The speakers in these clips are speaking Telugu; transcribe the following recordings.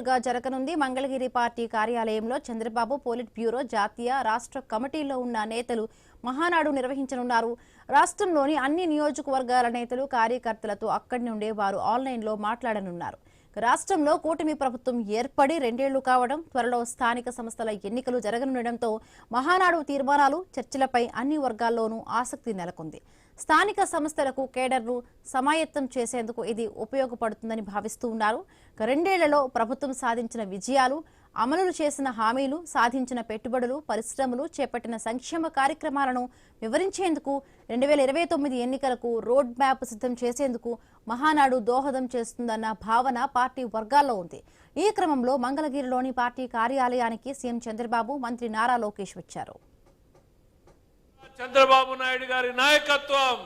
గా జరగనుంది. మంగళగిరి పార్టీ కార్యాలయంలో చంద్రబాబు పోలిట్ బ్యూరో జాతీయ రాష్ట్ర కమిటీలో ఉన్న నేతలు మహానాడు నిర్వహించనున్నారు. రాష్ట్రంలోని అన్ని నియోజకవర్గాల నేతలు కార్యకర్తలతో అక్కడి నుండే వారు ఆన్లైన్లో మాట్లాడనున్నారు. రాష్ట్రంలో కూటమి ప్రభుత్వం ఏర్పడి 2 ఏళ్లు కావడం, త్వరలో స్థానిక సంస్థల ఎన్నికలు జరగనుండటంతో మహానాడు తీర్మానాలు, చర్చలపై అన్ని వర్గాల్లోనూ ఆసక్తి నెలకొంది. స్థానిక సంస్థలకు కేడర్ను సమాయత్తం చేసేందుకు ఇది ఉపయోగపడుతుందని భావిస్తూ ఉన్నారు. 2 ఏళ్లలో ప్రభుత్వం సాధించిన విజయాలు, అమలు చేసిన హామీలు, సాధించిన పెట్టుబడులు, పరిశ్రమలు, చేపట్టిన సంక్షేమ కార్యక్రమాలను వివరించేందుకు 2029 ఎన్నికలకు రోడ్ మ్యాప్ సిద్ధం చేసేందుకు మహానాడు దోహదం చేస్తుందన్న భావన పార్టీ వర్గాల్లో ఉంది. ఈ క్రమంలో మంగళగిరిలోని పార్టీ కార్యాలయానికి సీఎం చంద్రబాబు, మంత్రి నారా లోకేష్ వచ్చారు. చంద్రబాబు నాయుడు గారి నాయకత్వం,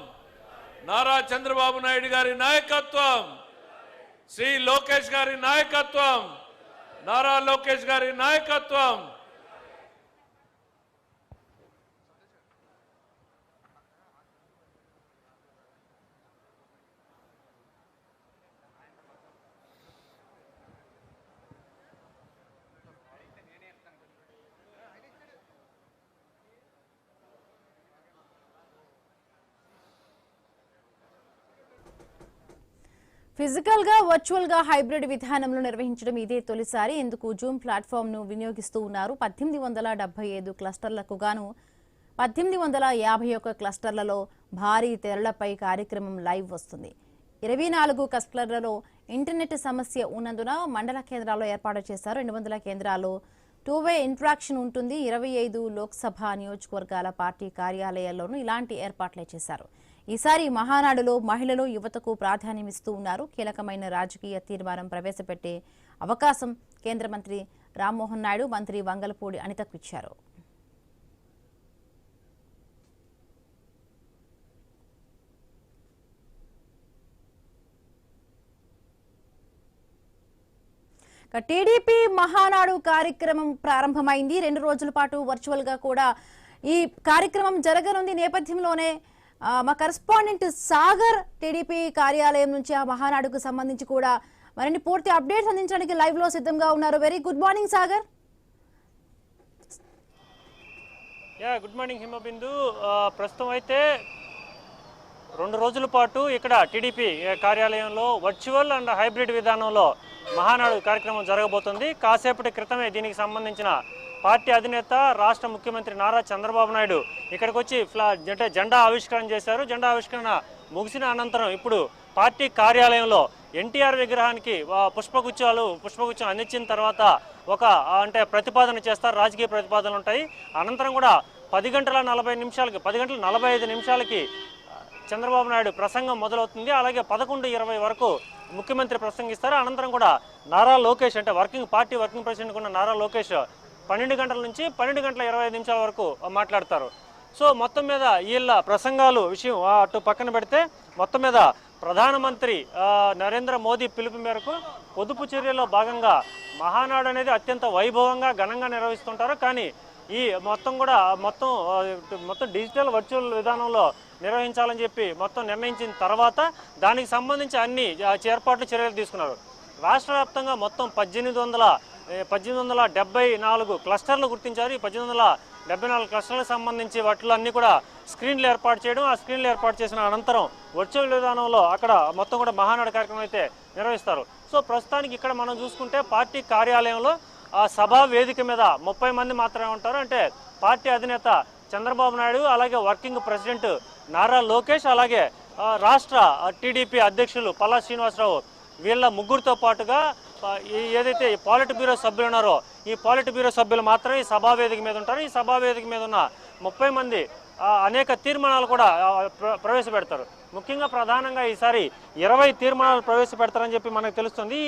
నారా చంద్రబాబు నాయుడు గారి నాయకత్వం, శ్రీ లోకేష్ గారి నాయకత్వం, నారా లోకేష్ గారి నాయకత్వం. ఫిజికల్ గా, వర్చువల్ గా హైబ్రిడ్ విధానంలో నిర్వహించడం ఇదే తొలిసారి. ఇందుకు జూమ్ ప్లాట్ఫామ్ ను వినియోగిస్తూ ఉన్నారు. 1875 క్లస్టర్లకు గాను 1851 క్లస్టర్లలో భారీ తెరలపై కార్యక్రమం లైవ్ వస్తుంది. 24 క్లస్టర్లలో ఇంటర్నెట్ సమస్య ఉన్నందున మండల కేంద్రాల్లో ఏర్పాటు చేశారు. 200 కేంద్రాల్లో 2-వే ఇంటరాక్షన్ ఉంటుంది. 25 లోక్సభ నియోజకవర్గాల పార్టీ కార్యాలయాల్లోనూ ఇలాంటి ఏర్పాట్లే చేశారు. ఈసారి మహానాడులో మహిళలు, యువతకు ప్రాధాన్యమిస్తూ ఉన్నారు. కీలకమైన రాజకీయ తీర్మానం ప్రవేశపెట్టే అవకాశం కేంద్ర మంత్రి రామ్మోహన్ నాయుడు, మంత్రి వంగలపూడి అనితకు ఇచ్చారు. టీడీపీ మహానాడు కార్యక్రమం ప్రారంభమైంది. 2 రోజుల పాటు వర్చువల్ గా కూడా ఈ కార్యక్రమం జరగనుంది. నేపథ్యంలోనే మా కరెస్పాండెంట్ సాగర్ టీడీపీ కార్యాలయం నుంచి ఆ మహానాడుకు సంబంధించి కూడా మరిన్ని పూర్తి అప్డేట్స్ అందించడానికి లైవ్ లో సిద్ధంగా ఉన్నారు. Very good morning Sagar. Good morning Himabindu. ప్రస్తుతం అయితే 2 రోజుల పాటు ఇక్కడ టీడీపీ కార్యాలయంలో వర్చువల్ అండ్ హైబ్రిడ్ విధానంలో మహానాడు కార్యక్రమం జరగబోతుంది. కాసేపటి క్రితమే దీనికి సంబంధించిన పార్టీ అధినేత, రాష్ట్ర ముఖ్యమంత్రి నారా చంద్రబాబు నాయుడు ఇక్కడికి వచ్చి జెండా ఆవిష్కరణ చేశారు. జెండా ఆవిష్కరణ ముగిసిన అనంతరం ఇప్పుడు పార్టీ కార్యాలయంలో ఎన్టీఆర్ విగ్రహానికి పుష్పగుచ్చం అందించిన తర్వాత అంటే ప్రతిపాదన చేస్తారు. రాజకీయ ప్రతిపాదనలు ఉంటాయి. అనంతరం కూడా 10 గంటల 45 నిమిషాలకి చంద్రబాబు నాయుడు ప్రసంగం మొదలవుతుంది. అలాగే 11:20 వరకు ముఖ్యమంత్రి ప్రసంగిస్తారు. అనంతరం కూడా నారా లోకేష్, అంటే పార్టీ వర్కింగ్ ప్రెసిడెంట్ ఉన్న నారా లోకేష్ 12 గంటల నుంచి 12:25 వరకు మాట్లాడతారు. సో మొత్తం మీద వీళ్ళ ప్రసంగాలు విషయం అటు పక్కన పెడితే, మొత్తం మీద ప్రధానమంత్రి నరేంద్ర మోదీ పిలుపు మేరకు పొదుపు చర్యల్లో భాగంగా మహానాడు అనేది అత్యంత వైభవంగా, ఘనంగా నిర్వహిస్తుంటారు. కానీ ఈ మొత్తం డిజిటల్ వర్చువల్ విధానంలో నిర్వహించాలని చెప్పి నిర్ణయించిన తర్వాత దానికి సంబంధించి అన్ని చర్యలు తీసుకున్నారు. రాష్ట్ర వ్యాప్తంగా మొత్తం 1874 క్లస్టర్లు గుర్తించారు. ఈ 1874 క్లస్టర్లకు సంబంధించి వాటిలో అన్ని కూడా స్క్రీన్లు ఏర్పాటు చేయడం, ఆ స్క్రీన్లు ఏర్పాటు చేసిన అనంతరం వర్చువల్ విధానంలో అక్కడ మొత్తం కూడా మహానాడు కార్యక్రమం అయితే నిర్వహిస్తారు. సో ప్రస్తుతానికి ఇక్కడ మనం చూసుకుంటే పార్టీ కార్యాలయంలో సభా వేదిక మీద 30 మంది మాత్రమే ఉంటారు. అంటే పార్టీ అధినేత చంద్రబాబు నాయుడు, అలాగే వర్కింగ్ ప్రెసిడెంట్ నారా లోకేష్, అలాగే రాష్ట్ర టీడీపీ అధ్యక్షులు పల్లా శ్రీనివాసరావు, వీళ్ళ ముగ్గురితో పాటుగా ఏదైతే పాలిట్ బ్యూరో సభ్యులు ఉన్నారో ఈ పాలిట్ బ్యూరో సభ్యులు మాత్రమే ఈ సభా వేదిక మీద ఉంటారు. ఈ సభా వేదిక మీద ఉన్న 30 మంది అనేక తీర్మానాలు కూడా ప్రవేశపెడతారు. ముఖ్యంగా ప్రధానంగా ఈసారి 20 తీర్మానాలు ప్రవేశపెడతారని చెప్పి మనకు తెలుస్తుంది.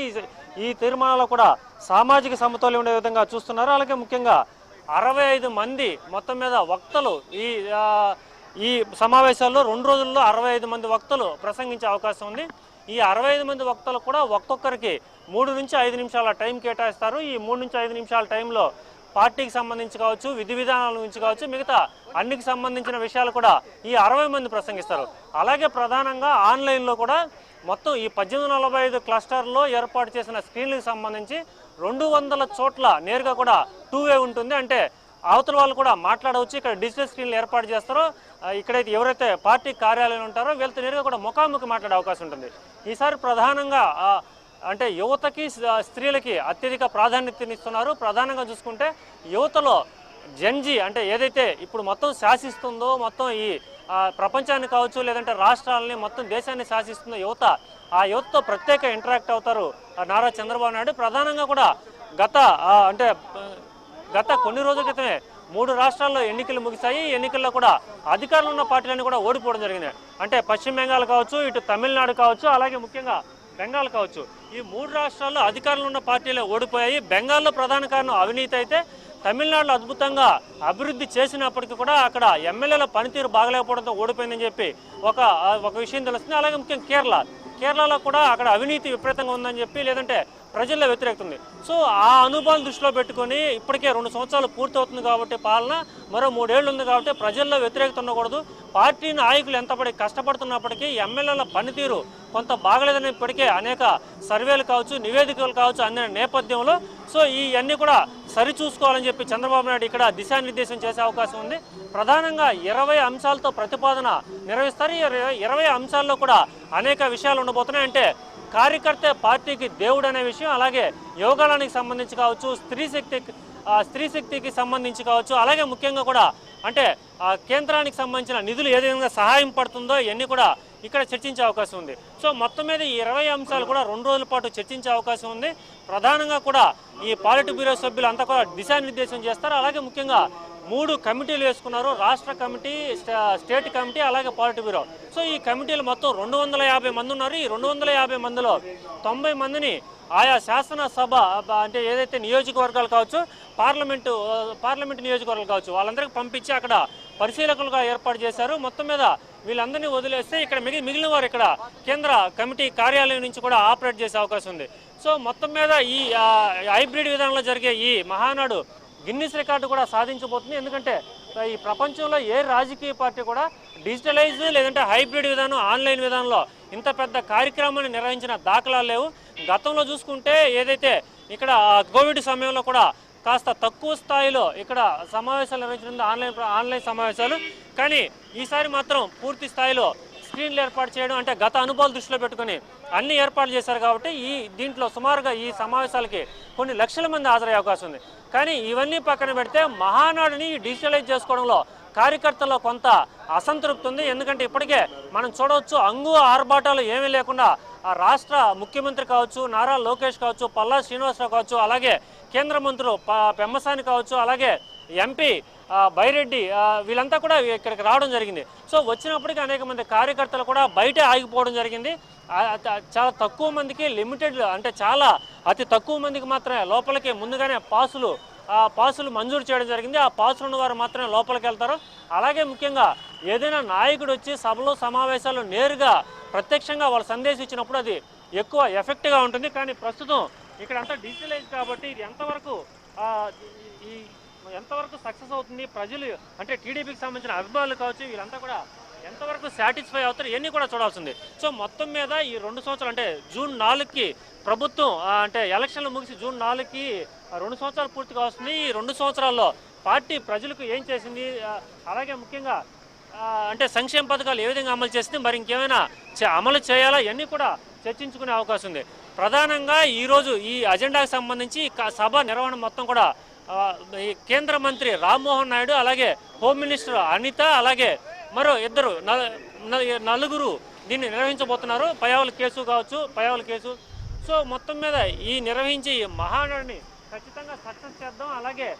ఈ తీర్మానాలు కూడా సామాజిక సమతుల్యం ఉండే విధంగా చూస్తున్నారు. అలాగే ముఖ్యంగా 65 మంది మొత్తం మీద వక్తలు ఈ సమావేశాల్లో 2 రోజుల్లో 65 మంది వక్తలు ప్రసంగించే అవకాశం ఉంది. ఈ 65 మంది వక్తలు కూడా ఒక్కొక్కరికి 3 నుంచి 5 నిమిషాల టైం కేటాయిస్తారు. ఈ 3 నుంచి 5 నిమిషాల టైంలో పార్టీకి సంబంధించి కావచ్చు, విధి విధానాల నుంచి కావచ్చు, మిగతా అన్నికి సంబంధించిన విషయాలు కూడా ఈ 60 మంది ప్రసంగిస్తారు. అలాగే ప్రధానంగా ఆన్లైన్లో కూడా మొత్తం ఈ 1845 క్లస్టర్లో ఏర్పాటు చేసిన స్క్రీన్లకు సంబంధించి 200 చోట్ల నేరుగా కూడా 2-వే ఉంటుంది. అంటే అవతల వాళ్ళు కూడా మాట్లాడవచ్చు. ఇక్కడ డిజిటల్ స్క్రీన్లు ఏర్పాటు చేస్తారో ఇక్కడైతే ఎవరైతే పార్టీ కార్యాలయం ఉంటారో వీళ్ళతో నేరుగా కూడా ముఖాముఖి మాట్లాడే అవకాశం ఉంటుంది. ఈసారి ప్రధానంగా అంటే యువతకి స్త్రీలకి అత్యధిక ప్రాధాన్యతనిస్తున్నారు. ప్రధానంగా చూసుకుంటే యువతలో జెన్జీ అంటే ఏదైతే ఇప్పుడు మొత్తం శాసిస్తుందో, మొత్తం ఈ ప్రపంచాన్ని కావచ్చు లేదంటే రాష్ట్రాలని మొత్తం దేశాన్ని శాసిస్తుందో యువత, ఆ యువతతో ప్రత్యేక ఇంటరాక్ట్ అవుతారు నారా చంద్రబాబు నాయుడు. ప్రధానంగా కూడా గత కొన్ని రోజుల క్రితమే 3 రాష్ట్రాల్లో ఎన్నికలు ముగిశాయి. ఈ ఎన్నికల్లో కూడా అధికారంలో ఉన్న పార్టీలన్నీ కూడా ఓడిపోవడం జరిగింది. అంటే పశ్చిమ బెంగాల్ కావచ్చు, ఇటు తమిళనాడు కావచ్చు, అలాగే ముఖ్యంగా బెంగాల్ కావచ్చు. ఈ 3 రాష్ట్రాల్లో అధికారంలో ఉన్న పార్టీలే ఓడిపోయాయి. బెంగాల్లో ప్రధాన కారణం అవినీతి అయితే, తమిళనాడులో అద్భుతంగా అభివృద్ధి చేసినప్పటికీ కూడా అక్కడ ఎమ్మెల్యేల పనితీరు బాగలేకపోవడంతో ఓడిపోయిందని చెప్పి ఒక విషయం తెలుస్తుంది. అలాగే ముఖ్యంగా కేరళలో కూడా అక్కడ అవినీతి విపరీతంగా ఉందని చెప్పి, లేదంటే ప్రజల్లో వ్యతిరేకత ఉంది. సో ఆ అనుభవం దృష్టిలో పెట్టుకొని ఇప్పటికే 2 సంవత్సరాలు పూర్తవుతుంది కాబట్టి పాలన, మరో 3 ఏళ్ళు ఉంది కాబట్టి ప్రజల్లో వ్యతిరేకత ఉండకూడదు. పార్టీ నాయకులు ఎంతపడి కష్టపడుతున్నప్పటికీ ఎమ్మెల్యేల పనితీరు కొంత బాగలేదని ఇప్పటికే అనేక సర్వేలు కావచ్చు, నివేదికలు కావచ్చు అందిన నేపథ్యంలో సో ఇవన్నీ కూడా సరిచూసుకోవాలని చెప్పి చంద్రబాబు నాయుడు ఇక్కడ దిశానిర్దేశం చేసే అవకాశం ఉంది. ప్రధానంగా 20 అంశాలతో ప్రతిపాదన నిర్వహిస్తారు. ఈ 20 అంశాల్లో కూడా అనేక విషయాలు ఉండబోతున్నాయి. అంటే కార్యకర్త పార్టీకి దేవుడు అనే విషయం, అలాగే యోగాలానికి సంబంధించి కావచ్చు, స్త్రీ శక్తికి సంబంధించి కావచ్చు, అలాగే ముఖ్యంగా కూడా అంటే కేంద్రానికి సంబంధించిన నిధులు ఏ విధంగా సహాయం పడుతుందో ఇవన్నీ కూడా ఇక్కడ చర్చించే అవకాశం ఉంది. సో మొత్తం మీద ఈ 20 అంశాలు కూడా 2 రోజుల పాటు చర్చించే అవకాశం ఉంది. ప్రధానంగా కూడా ఈ పాలిట్ బ్యూరో సభ్యులు అంతా కూడా దిశానిర్దేశం చేస్తారు. అలాగే ముఖ్యంగా 3 కమిటీలు వేసుకున్నారు. రాష్ట్ర కమిటీ, స్టేట్ కమిటీ, అలాగే పాలిట్ బ్యూరో. సో ఈ కమిటీలు మొత్తం 250 మంది ఉన్నారు. ఈ 250 మందిలో 90 మందిని ఆయా శాసనసభ అంటే ఏదైతే నియోజకవర్గాలు కావచ్చు, పార్లమెంటు నియోజకవర్గాలు కావచ్చు, వాళ్ళందరికీ పంపించి అక్కడ పరిశీలకులుగా ఏర్పాటు చేశారు. మొత్తం మీద వీళ్ళందరినీ వదిలేస్తే ఇక్కడ మిగిలిన వారు ఇక్కడ కేంద్ర కమిటీ కార్యాలయం నుంచి కూడా ఆపరేట్ చేసే అవకాశం ఉంది. సో మొత్తం మీద ఈ హైబ్రిడ్ విధానంలో జరిగే ఈ మహానాడు గిన్నిస్ రికార్డు కూడా సాధించబోతుంది. ఎందుకంటే ఈ ప్రపంచంలో ఏ రాజకీయ పార్టీ కూడా డిజిటలైజ్ లేదంటే హైబ్రిడ్ విధానం, ఆన్లైన్ విధానంలో ఇంత పెద్ద కార్యక్రమాన్ని నిర్వహించిన దాఖలాలు లేవు. గతంలో చూసుకుంటే ఏదైతే ఇక్కడ కోవిడ్ సమయంలో కూడా కాస్త తక్కువ స్థాయిలో ఇక్కడ సమావేశాలు నిర్వహించడం ఆన్లైన్ సమావేశాలు, కానీ ఈసారి మాత్రం పూర్తి స్థాయిలో స్క్రీన్లు ఏర్పాటు చేయడం, అంటే గత అనుభవాలు దృష్టిలో పెట్టుకుని అన్ని ఏర్పాట్లు చేశారు కాబట్టి దీంట్లో సుమారుగా ఈ సమావేశాలకి కొన్ని లక్షల మంది హాజరయ్యే అవకాశం ఉంది. కానీ ఇవన్నీ పక్కన పెడితే మహానాడుని డిజిటలైజ్ చేసుకోవడంలో కార్యకర్తల్లో కొంత అసంతృప్తి ఉంది. ఎందుకంటే ఇప్పటికే మనం చూడవచ్చు, అంగు ఆర్భాటాలు ఏమీ లేకుండా ఆ రాష్ట్ర ముఖ్యమంత్రి కావచ్చు, నారా లోకేష్ కావచ్చు, పల్లా శ్రీనివాసరావు కావచ్చు, అలాగే కేంద్ర మంత్రులు పెమ్మసాని కావచ్చు, అలాగే ఎంపీ బైరెడ్డి, వీళ్ళంతా కూడా ఇక్కడికి రావడం జరిగింది. సో వచ్చినప్పటికీ అనేక మంది కార్యకర్తలు కూడా బయటే ఆగిపోవడం జరిగింది. చాలా తక్కువ మందికి లిమిటెడ్, అంటే చాలా అతి తక్కువ మందికి మాత్రమే లోపలికి ముందుగానే పాసులు మంజూరు చేయడం జరిగింది. ఆ పాసులు ఉన్న వారు మాత్రమే లోపలికి వెళ్తారు. అలాగే ముఖ్యంగా ఏదైనా నాయకుడు వచ్చి సభలో సమావేశాలు నేరుగా ప్రత్యక్షంగా వాళ్ళ సందేశం ఇచ్చినప్పుడు అది ఎక్కువ ఎఫెక్ట్గా ఉంటుంది. కానీ ప్రస్తుతం ఇక్కడ అంతా డిజిటలైజ్ కాబట్టి ఇది ఎంతవరకు సక్సెస్ అవుతుంది, ప్రజలు అంటే టీడీపీకి సంబంధించిన అభిమానులు కావచ్చు, వీళ్ళంతా కూడా ఎంతవరకు సాటిస్ఫై అవుతారు, ఇవన్నీ కూడా చూడాల్సింది. సో మొత్తం మీద ఈ 2 సంవత్సరాలు అంటే జూన్ 4కి ప్రభుత్వం అంటే ఎలక్షన్లు ముగిసి జూన్ 4కి 2 సంవత్సరాలు పూర్తిగా వస్తుంది. ఈ 2 సంవత్సరాల్లో పార్టీ ప్రజలకు ఏం చేసింది, అలాగే ముఖ్యంగా అంటే సంక్షేమ పథకాలు ఏ విధంగా అమలు చేసింది, మరి ఇంకేమైనా అమలు చేయాలా, ఇవన్నీ కూడా చర్చించుకునే అవకాశం ఉంది. ప్రధానంగా ఈరోజు ఈ అజెండాకు సంబంధించి సభ నిర్వహణ మొత్తం కూడా కేంద్ర మంత్రి రామ్మోహన్ నాయుడు, అలాగే హోమ్ మినిస్టర్ అనిత, అలాగే మరో నలుగురు దీన్ని నిర్వహించబోతున్నారు. పయ్యావుల కేసు. సో మొత్తం మీద ఈ నిర్వహించి మహానాడుని ఖచ్చితంగా సక్సెస్ చేద్దాం. అలాగే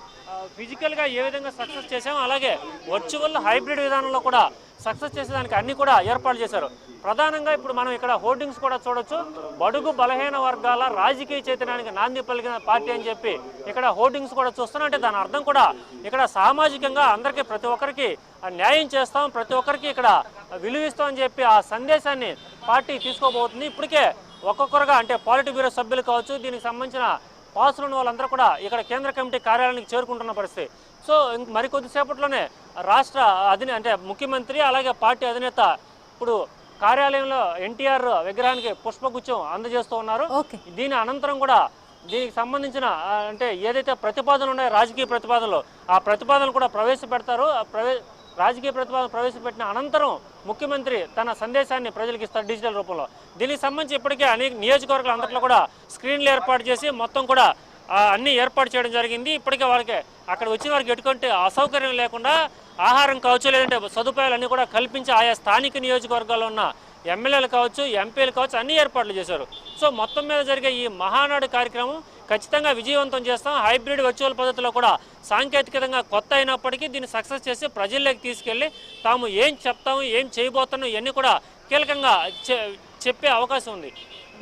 ఫిజికల్గా ఏ విధంగా సక్సెస్ చేసామో అలాగే వర్చువల్ హైబ్రిడ్ విధానంలో కూడా సక్సెస్ చేసేదానికి అన్ని కూడా ఏర్పాటు చేశారు. ప్రధానంగా ఇప్పుడు మనం ఇక్కడ హోర్డింగ్స్ కూడా చూడొచ్చు. బడుగు బలహీన వర్గాల రాజకీయ చైతన్యానికి నాంది పలికిన పార్టీ అని చెప్పి ఇక్కడ హోర్డింగ్స్ కూడా చూస్తున్నాం. అంటే దాని అర్థం కూడా ఇక్కడ సామాజికంగా అందరికీ ప్రతి ఒక్కరికి న్యాయం చేస్తాం, ప్రతి ఒక్కరికి ఇక్కడ విలువిస్తాం అని చెప్పి ఆ సందేశాన్ని పార్టీ తీసుకోబోతుంది. ఇప్పటికే ఒక్కొక్కరుగా అంటే పాలిట్ బ్యూరో సభ్యులు కావచ్చు, దీనికి సంబంధించిన పాసులు ఉన్న వాళ్ళందరూ కూడా ఇక్కడ కేంద్ర కమిటీ కార్యాలయానికి చేరుకుంటున్న పరిస్థితి. సో మరికొద్దిసేపట్లోనే రాష్ట్ర అంటే ముఖ్యమంత్రి అలాగే పార్టీ అధినేత ఇప్పుడు కార్యాలయంలో ఎన్టీఆర్ విగ్రహానికి పుష్పగుచ్చం అందజేస్తూ ఉన్నారు. దీని అనంతరం కూడా దీనికి సంబంధించిన అంటే ఏదైతే ప్రతిపాదనలు ఉన్నాయో రాజకీయ ప్రతిపాదనలు, ఆ ప్రతిపాదనలు కూడా ప్రవేశపెడతారు. రాజకీయ ప్రతిపాదన ప్రవేశపెట్టిన అనంతరం ముఖ్యమంత్రి తన సందేశాన్ని ప్రజలకు ఇస్తారు డిజిటల్ రూపంలో. దీనికి సంబంధించి ఇప్పటికే అనేక నియోజకవర్గాల అందరిలో కూడా స్క్రీన్లు ఏర్పాటు చేసి మొత్తం కూడా అన్నీ ఏర్పాటు చేయడం జరిగింది. ఇప్పటికే వాళ్ళకి అక్కడ వచ్చిన వారికి ఎటువంటి అసౌకర్యం లేకుండా ఆహారం కావచ్చు, లేదంటే సదుపాయాలు అన్నీ కూడా కల్పించి ఆయా స్థానిక నియోజకవర్గాల్లో ఉన్న ఎమ్మెల్యేలు కావచ్చు, ఎంపీలు కావచ్చు, అన్ని ఏర్పాట్లు చేశారు. సో మొత్తం మీద జరిగే ఈ మహానాడు కార్యక్రమం ఖచ్చితంగా విజయవంతం చేస్తాం. హైబ్రిడ్ వర్చువల్ పద్ధతిలో కూడా సాంకేతికంగా కొత్త అయినప్పటికీ దీన్ని సక్సెస్ చేసి ప్రజల్లోకి తీసుకెళ్ళి తాము ఏం చెప్తాము, ఏం చేయబోతున్నాం ఇవన్నీ కూడా కీలకంగా చెప్పే అవకాశం ఉంది.